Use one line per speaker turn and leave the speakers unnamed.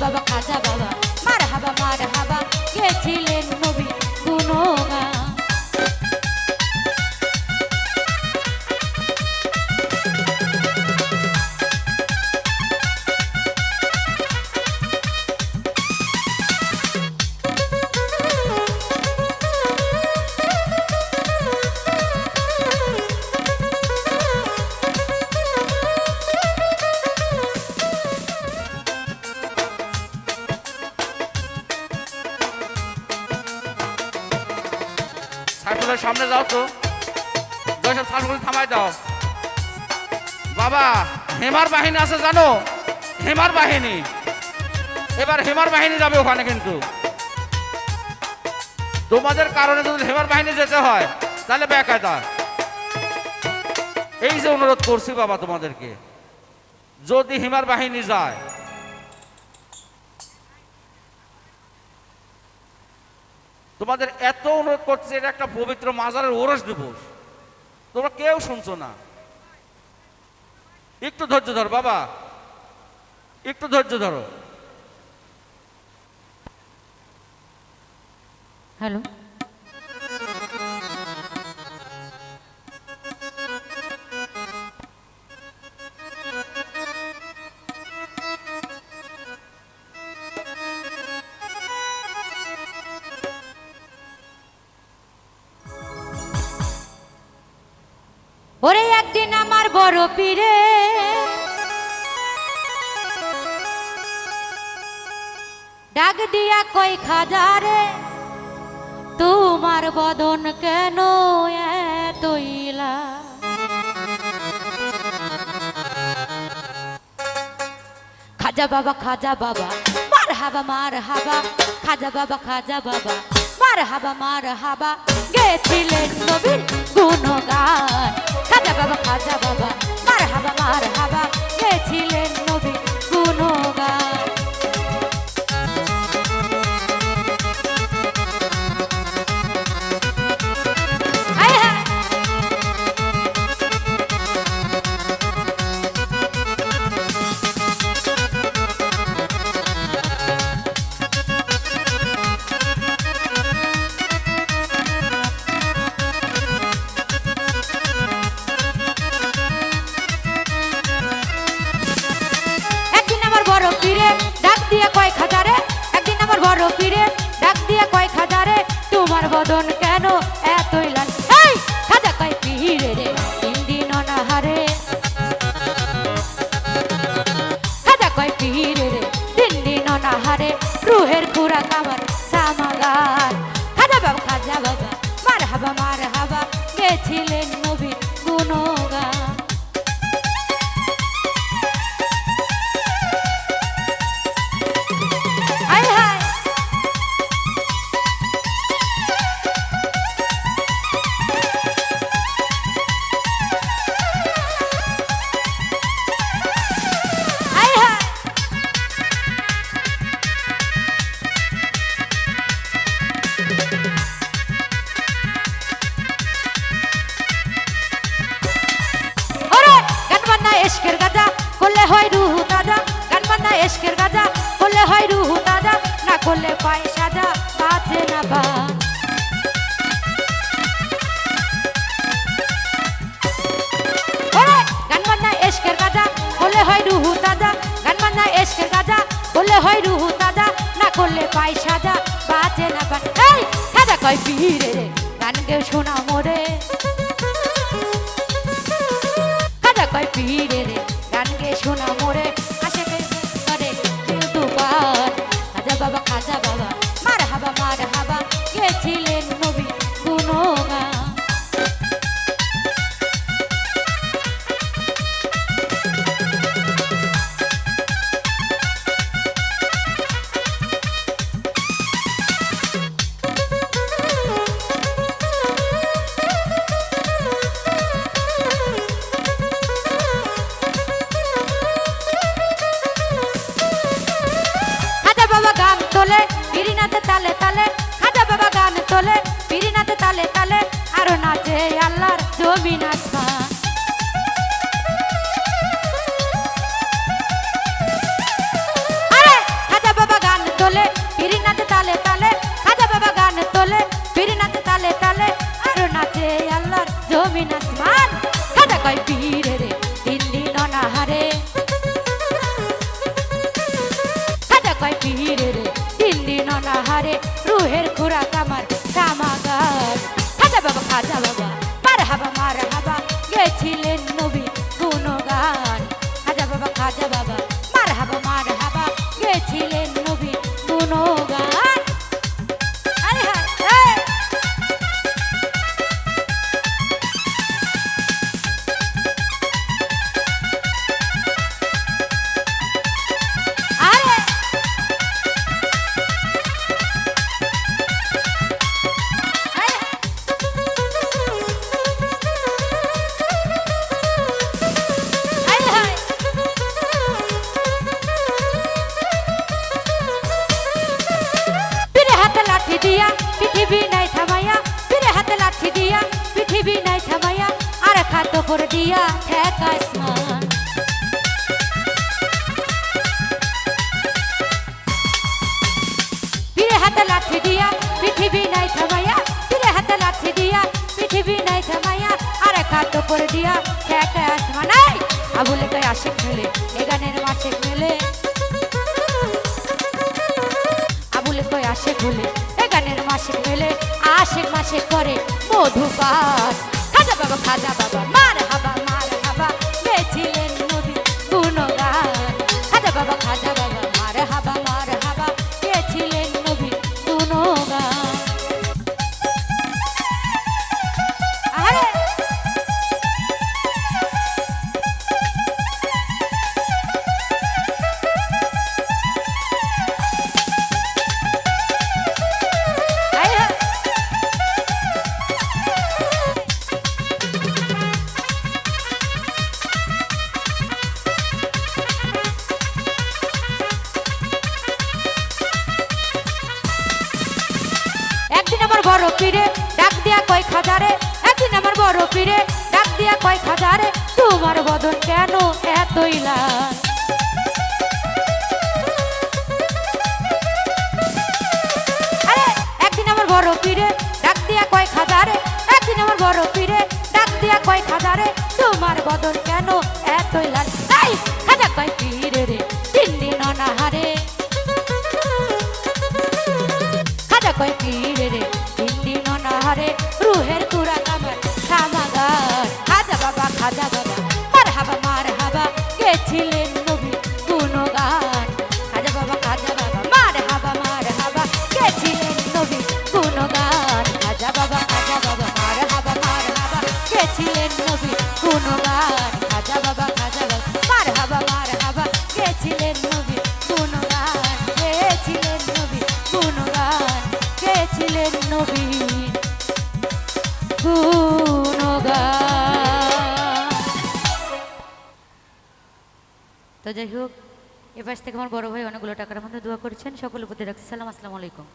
বাবা খাজা বাবা মার হাবা গেছিলেন নবী গুণগান।
সাইকেলের সামনে যাও তো, সব সাইকেল থামাই দাও। বাবা হেমার বাহিনী আছে জানো, হেমার বাহিনী, এবার হেমার বাহিনী যাবে ওখানে। কিন্তু তোমাদের কারণে যদি হেমার বাহিনী যেতে হয় তাহলে বেকায়দা। এই যে অনুরোধ করছি বাবা তোমাদেরকে, যদি হেমার বাহিনী যায় তোমাদের এত অনুরোধ করছে, এটা একটা পবিত্র মাজারের ওরস দিবস, তোমরা কেউ শুনছো না। একটু ধৈর্য ধরো বাবা, একটু ধৈর্য ধরো।
হ্যালো, ওরে একদিন আমার বড় পীরে ডাক দিয়া কই খাজারে, তোমার বদন কেন এতইলা? খাজা বাবা মার হাবা খাজা বাবা মার হাবা গেছিলেন নবীর গুণগান। খাজা বাবা মার হাবা গেছিলেন নবীর গুণগান। তোমার বদন কেন এতই লাল? খাজা কয় পীরে রে 3 দিন অনাহারে, খাজা কয় পীরে রে 3 দিন অনাহারে, রুহের খুরাক আমার সামাগান। খাজা বাবা মার হাবা গেছিলেন নবীর গুণগান। এশকের গাজা করলে হয় রুহু তাজা, গান বান্না এশকের গাজা করলে হয় রুহু তাজা, না করলে পায় সাজা বাঁচে না বা। গান বান্না এশকের গাজা করলে হয় রুহু তাজা, গান বান্না এশকের গাজা করলে হয় রুহু তাজা, না করলে পায় সাজা বাঁচে না বা। খাজা কয় পীরে রে গান গে শোনা মোরে, কয় পীরে রে গান গে শোনা মোরে, আশেকে করে তুফান। খাজা বাবা মার হাবা গেছিলেন নবী গুণগান। তোলে পিরিনাতে তালে তালে, খাজা বাবা গান তোলে পিরিনাতে তালে তালে, আর নাচে আল্লাহর জমিন আসমান। আরে খাজা কয় পীরে রে তিন দিন অনাহারে রুহের খুরাক আমার সামাগার খাজা বাবা মার হাবা গেছিলেন নবী গুণগান খাজা বাবা মার হাবা গেছিলেন নবী গুণগান আরে হায় আরে লাঠি দিয়া পৃথিবী নাই থামাইয়া ফিরে হাতে লাঠি দিয়া পৃথিবী নাই থামাইয়া আর খাতো করে দিয়া ঠেকা আসমান ফিরে হাতে লাঠি দিয়া পৃথিবী নাই থামাইয়া ফিরে হাতে লাঠি দিয়া পৃথিবী নাই থামাইয়া আর খাতো করে দিয়া ঠেকা আসমান এই আবুলে কই আশিক মেলে এ গানের মাছেক মেলে আবুলে কই আশিক বলে গানের মাসে মেলে আশেক মাসে করে মধুপাত খাজা বাবা মার হাবা গেছিলেন নবী গুণগান খাজা বাবা মার হাবা গেছিলেন নবী গুণগান আরে বড় পীরে ডাক দিয়া কয় খাজারে একদিন আমার বড় পীরে ডাক দিয়া কয় খাজারে তোমার বদন কেন এতই লাল আরে একদিন আমার বড় পীরে ডাক দিয়া কয় খাজারে একদিন আমার বড় পীরে ডাক দিয়া কয় খাজারে তোমার বদন কেন এতই লাল এই খাজা কয় পীরে রে তিন দিন অনাহারে খাজা কয় পীরে রে হারে রুহের কুরাক আমার সামাগার খাজা বাবা মার হাবা গেছিলেন নবী গুণগান খাজা বাবা মার হাবা গেছিলেন নবী গুণগান খাজা বাবা মার হাবা গেছিলেন নবী গুণগান খাজা বাবা মার হাবা গেছিলেন নবী গুণগান গেছিলেন নবী গুণগান গেছিলেন নবী তো যাই হোক এ পাশ থেকে আমার বড় ভাই অনেকগুলো টাকার মধ্যে দোয়া করছেন সকলের প্রতি রাখছি সালাম আসসালামু আলাইকুম।